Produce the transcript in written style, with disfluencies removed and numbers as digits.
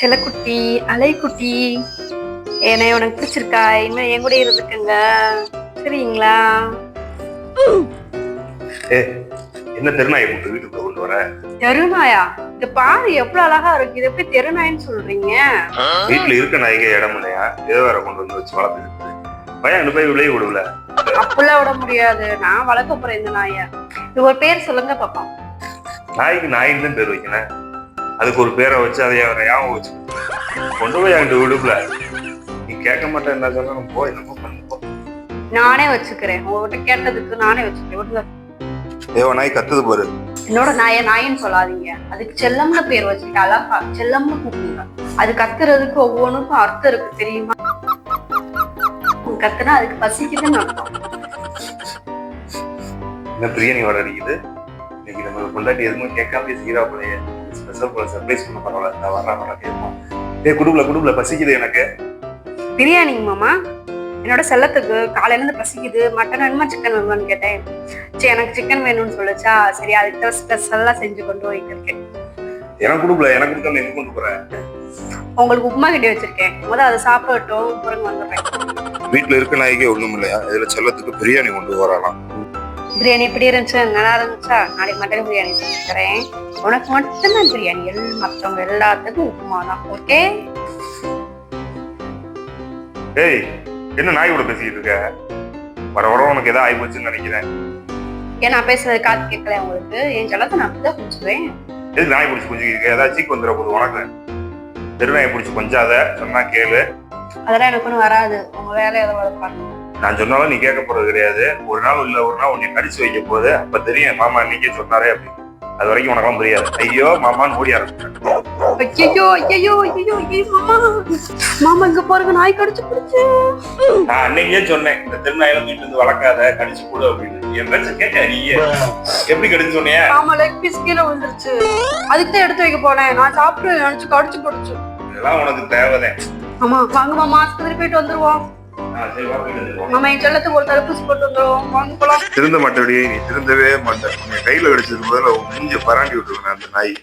செல்லக்குட்டி, அலைக்குட்டி, என்னை உனக்கு பிடிச்சிருக்கா? இன்னும் என் கூட இருந்துக்குங்க, சரிங்களா? என்ன தெருநாயை கூட்டு வீட்டுக்குள்ள கொண்டு வர? தெருநாயா? இது பாரு எவ்வளவு அழகா இருக்கு. இது எப்படி தெருநாயின்னு சொல்றீங்க? வீட்டுல இருக்க நாய்க்கு இடம் இல்லையா? ஏதோ வேற கொண்டு வந்து வச்சு வளர்த்துருக்கு. பையன் போய் விளைய விடுவல. அப்படிலாம் விட முடியாது. நான் வளர்க்க போறேன் இந்த நாய. இது ஒரு பேர் சொல்லுங்க பாப்பா. நாய்க்கு நாயின்னு தான் பேர் வைக்கணும். அதுக்கு ஒரு பேரை வச்சு அதை ஞாபகம் வச்சு கொண்டு போய் அங்கிட்டு விடுப்புல. நீ கேட்க மாட்டேன் என்ன சொன்னா போய் நம்ம பண்ணுவோம். நானே வச்சுக்கிறேன். உங்ககிட்ட கேட்டதுக்கு நானே வச்சுக்கிறேன். ஏவ நாய் கத்துது பாரு. என்னோட நாய நாயின்னு சொல்லாதீங்க. அதுக்கு செல்லம்னு பேர் வச்சுக்கிட்டு அழகா செல்லம்னு கூப்பிடுங்க. அது கத்துறதுக்கு ஒவ்வொன்றுக்கும் அர்த்தம் இருக்கு தெரியுமா? கத்துனா அதுக்கு பசிக்குதுன்னு அர்த்தம். என்ன பிரியாணி வர அடிக்குது. இன்னைக்கு நம்ம கொண்டாட்டி எதுவுமே கேட்காம சீரா போலையே. ஸ்பெஷல் போல சர்ப்ரைஸ் பண்ண பரவாயில்ல. வர கேட்போம். குடும்பல பசிக்குது எனக்கு. பிரியாணிங்க மாமா. என்னோட செல்லத்துக்கு காலையில இருந்து பசிக்குது. மட்டன் வேணுமா சிக்கன் வேணுமான்னு கேட்டேன். சரி எனக்கு சிக்கன் வேணும்னு சொல்லுச்சா, சரி அதுக்கு ஸ்பெஷலா செஞ்சு கொண்டு போயிருக்கேன். எனக்கு குடும்பல எனக்கு கொடுத்தா எங்க கொண்டு போறேன்? உங்களுக்கு உப்புமா கிட்டே வச்சிருக்கேன். முதல்ல அதை சாப்பிடட்டும், பிறகு வந்துடுறேன். வீட்டுல இருக்க நாய்க்கே ஒண்ணும் இல்லையா? இதுல செல்லத்துக்கு பிரியாணி கொண்டு வரலாம். பிரியாணி எப்படி இருந்துச்சு? நல்லா இருந்துச்சா? நாளைக்கு மட்டன் பிரியாணி செஞ்சு தரேன். உனக்கு மட்டும்தான் பிரியாணி, மற்றவங்க எல்லாத்துக்கும் உப்புமா தான். ஓகே? ஏய், என்ன நாய் கூட பேசிக்கிட்டு இருக்க? வர உனக்கு ஏதாவது ஆகி போச்சுன்னு நினைக்கிறேன். ஏன் நான் பேசுறது காத்து கேட்கல உங்களுக்கு? என் செல்லத்தை நான் அப்படிதான் குடிச்சுவேன். எதுக்கு நாய் பிடிச்சி கொஞ்சம் ஏதாவது சீக்கு வந்துட போது உனக்கு? தெருநாயை பிடிச்சி கொஞ்சாத சொன்னா கேளு. அதெல்லாம் எனக்கு ஒன்றும் வராது. உங்க வேலையை அதை வளர்ப்பாங்க. நான் சொன்னாலும் நீ கேட்க போறது கிடையாது. ஒரு நாள் இல்ல ஒரு நாள் உன்னை கடிச்சு வைக்க போது அப்ப தெரியும் மாமா இன்னைக்கே சொன்னாரே அப்படின்னு. அது வரைக்கும் உனக்கெல்லாம் புரியாது. ஐயோ மாமான்னு ஓடி ஆரம்பிச்சேன். ஐயோ ஐயோ ஐயோ மாமா, மாமா இங்க பாருங்க நாய் கடிச்சு போடுச்சு. நான் அன்னைக்கே சொன்னேன் இந்த தெருநாயெல்லாம் வீட்டுல இருந்து வளர்க்காத, கடிச்சு போடு அப்படின்னு. என் பேச்ச கேட்ட நீ எப்படி கடிச்சு சொன்னிய? ஆமா, லெக் பீஸ் கீழே விழுந்துருச்சு. அதுக்கு தான் எடுத்து வைக்க போனேன். நான் சாப்பிட்டு நினைச்சு கடிச்சு போடுச்சு. இதெல்லாம் உனக்கு தேவைதான். ஆமா வாங்க மாமா, ஆஸ்பத்திரி போயிட்டு வந்துருவோம். மாமா என் செல்லத்துக்கு ஒரு தடுப்பூசி போட்டு வந்துருவோம். வாங்க போலாம். திருந்த மாட்டேடி, நீ திருந்தவே மாட்டேன். கையில கடிச்சது முதல்ல மூஞ்ச பராண்டி விட்டுருவேன் அந்த நாய்.